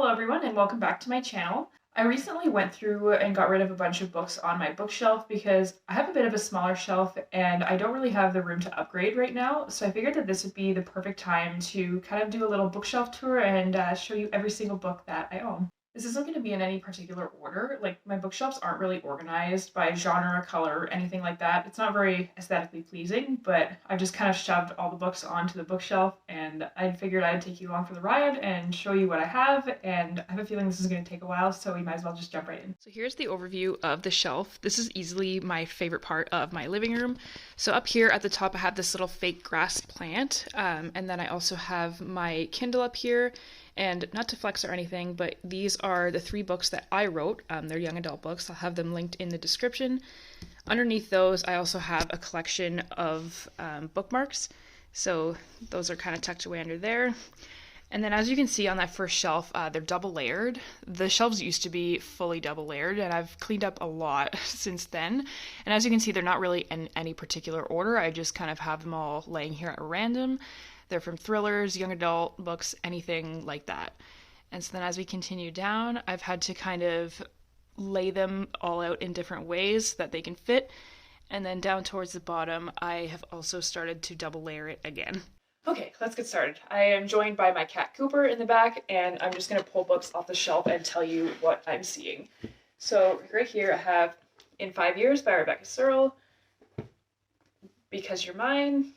Hello everyone and welcome back to my channel. I recently went through and got rid of a bunch of books on my bookshelf because I have a bit of a smaller shelf and I don't really have the room to upgrade right now, so I figured that this would be the perfect time to kind of do a little bookshelf tour and show you every single book that I own. This isn't going to be in any particular order. Like, my bookshelves aren't really organized by genre, color, or anything like that. It's not very aesthetically pleasing, but I've just kind of shoved all the books onto the bookshelf, and I figured I'd take you along for the ride and show you what I have, and I have a feeling this is going to take a while, so we might as well just jump right in. So here's the overview of the shelf. This is easily my favorite part of my living room. So up here at the top I have this little fake grass plant, and then I also have my Kindle up here. And not to flex or anything, but these are the 3 books that I wrote. They're young adult books. I'll have them linked in the description. Underneath those, I also have a collection of bookmarks. So those are kind of tucked away under there. And then as you can see on that first shelf, they're double layered. The shelves used to be fully double layered, and I've cleaned up a lot since then. And as you can see, they're not really in any particular order. I just kind of have them all laying here at random. They're from thrillers, young adult books, anything like that. And so then as we continue down, I've had to kind of lay them all out in different ways so that they can fit. And then down towards the bottom, I have also started to double layer it again. Okay, let's get started. I am joined by my cat Cooper in the back, and I'm just going to pull books off the shelf and tell you what I'm seeing. So right here I have In 5 Years by Rebecca Searle, Because You're Mine,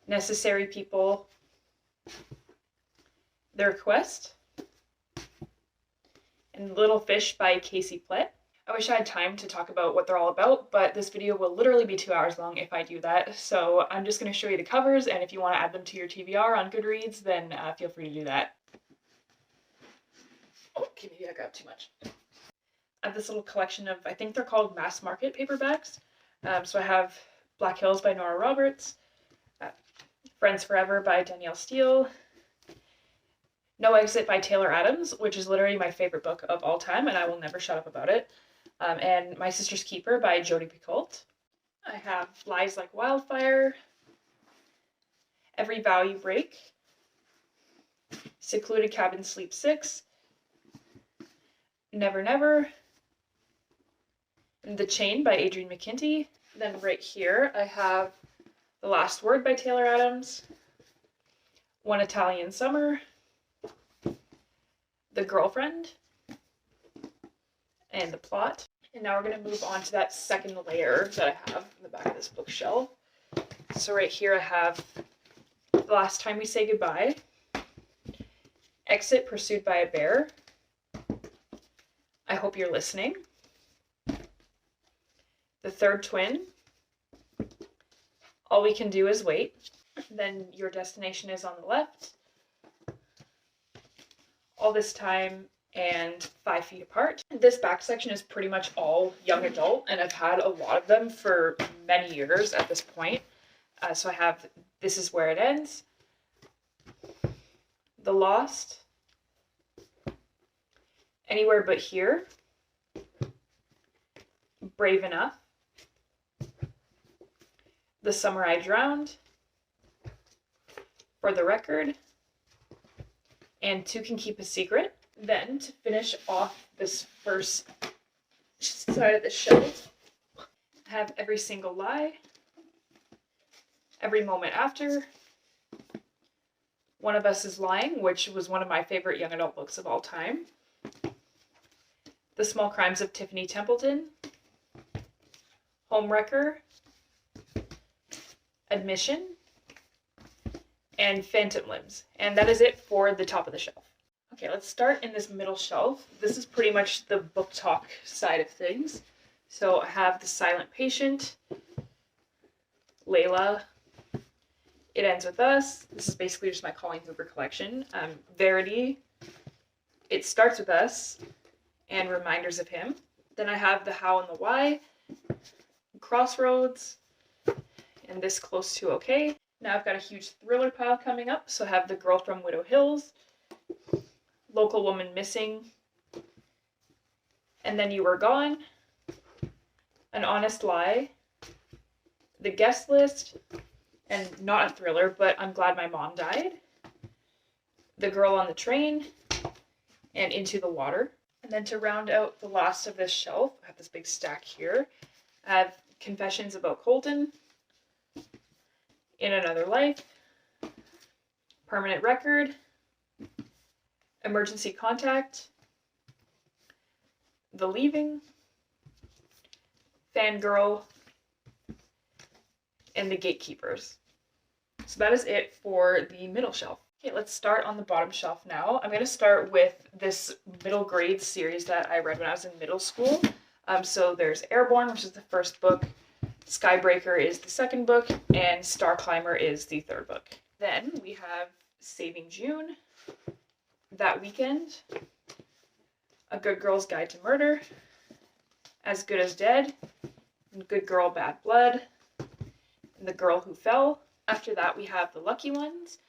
Necessary People, The Request, and Little Fish by Casey Plett. I wish I had time to talk about what they're all about, but this video will literally be 2 hours long if I do that, so I'm just going to show you the covers, and if you want to add them to your TBR on Goodreads, then feel free to do that. Oh, okay, maybe I grabbed too much. I have this little collection of, I think they're called mass market paperbacks. So I have Black Hills by Nora Roberts, Friends Forever by Danielle Steele, No Exit by Taylor Adams, which is literally my favorite book of all time, and I will never shut up about it, and My Sister's Keeper by Jodi Picoult. I have Lies Like Wildfire, Every Vow You Break, Secluded Cabin Sleep 6, Never Never, The Chain by Adrienne McKinty. Then right here I have The Last Word by Taylor Adams, One Italian Summer, The Girlfriend, and The Plot. And now we're going to move on to that second layer that I have in the back of this bookshelf. So right here I have The Last Time We Say Goodbye, Exit Pursued by a Bear, I Hope You're Listening, The Third Twin, All We Can Do Is Wait, then Your Destination Is on the Left, All This Time, and 5 Feet Apart. This back section is pretty much all young adult, and I've had a lot of them for many years at this point. So I have This Is Where It Ends, The Lost, Anywhere But Here, Brave Enough, The Summer I Drowned, For the Record, and Two Can Keep a Secret. Then, to finish off this first side of the shelf, I have Every Single Lie, Every Moment After, One of Us is Lying, which was one of my favorite young adult books of all time, The Small Crimes of Tiffany Templeton, Homewrecker, Admission, and Phantom Limbs. And that is it for the top of the shelf. Okay, let's start in this middle shelf. This is pretty much the book talk side of things. So I have The Silent Patient, Layla, It Ends With Us. This is basically just my Colleen Hoover collection. Verity, It Starts With Us, and Reminders of Him. Then I have The How and the Why, Crossroads, and This Close to Okay. Now I've got a huge thriller pile coming up, so I have The Girl from Widow Hills, Local Woman Missing, And Then You Were Gone, An Honest Lie, The Guest List, and not a thriller, but I'm Glad My Mom Died, The Girl on the Train, and Into the Water. And then to round out the last of this shelf, I have this big stack here. I have Confessions About Colton, In Another Life, Permanent Record, Emergency Contact, The Leaving, Fangirl, and The Gatekeepers. So that is it for the middle shelf. Okay, let's start on the bottom shelf now. I'm going to start with this middle grade series that I read when I was in middle school. So there's Airborne, which is the first book, Skybreaker is the second book, and Star Climber is the third book. Then we have Saving June, That Weekend, A Good Girl's Guide to Murder, As Good as Dead, Good Girl, Bad Blood, and The Girl Who Fell. After that, we have The Lucky Ones.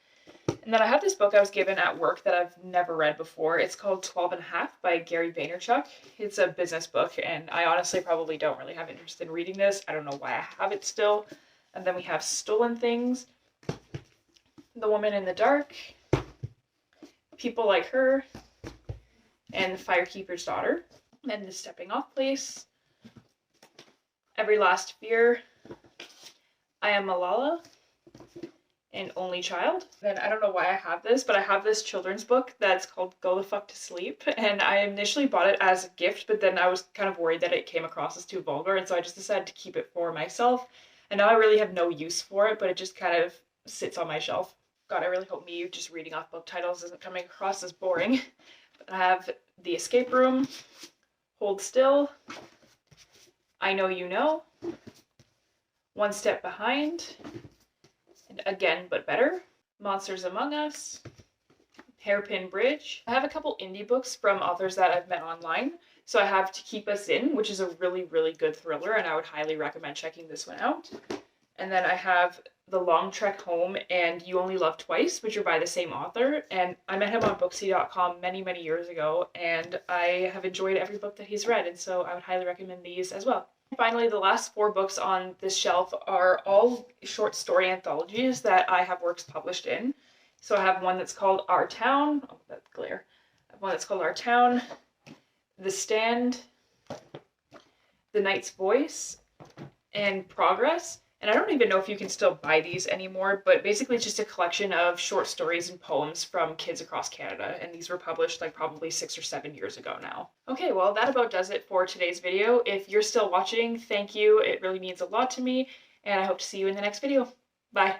And then I have this book I was given at work that I've never read before. It's called 12 and a Half by Gary Vaynerchuk. It's a business book, and I honestly probably don't really have interest in reading this. I don't know why I have it still. And then we have Stolen Things, The Woman in the Dark, People Like Her, and The Firekeeper's Daughter. And then The Stepping Off Place, Every Last Fear, I Am Malala, and Only Child. Then I don't know why I have this, but I have this children's book that's called Go the Fuck to Sleep, and I initially bought it as a gift, but then I was kind of worried that it came across as too vulgar, and so I just decided to keep it for myself. And now I really have no use for it, but it just kind of sits on my shelf. God, I really hope me just reading off book titles isn't coming across as boring. But I have The Escape Room, Hold Still, I Know You Know, One Step Behind, and Again But Better, Monsters Among Us, Hairpin Bridge. I have a couple indie books from authors that I've met online. So I have To Keep Us In, which is a really, really good thriller, and I would highly recommend checking this one out. And then I have The Long Trek Home and You Only Love Twice, which are by the same author. And I met him on Booksy.com many, many years ago, and I have enjoyed every book that he's read, and so I would highly recommend these as well. Finally, the last 4 books on this shelf are all short story anthologies that I have works published in. So I have one that's called Our Town. Oh, that's glare. I have one that's called Our Town, The Stand, The Knight's Voice, and Progress. And I don't even know if you can still buy these anymore, but basically it's just a collection of short stories and poems from kids across Canada, and these were published like probably 6 or 7 years ago now. Okay, well that about does it for today's video. If you're still watching, thank you. It really means a lot to me, and I hope to see you in the next video. Bye!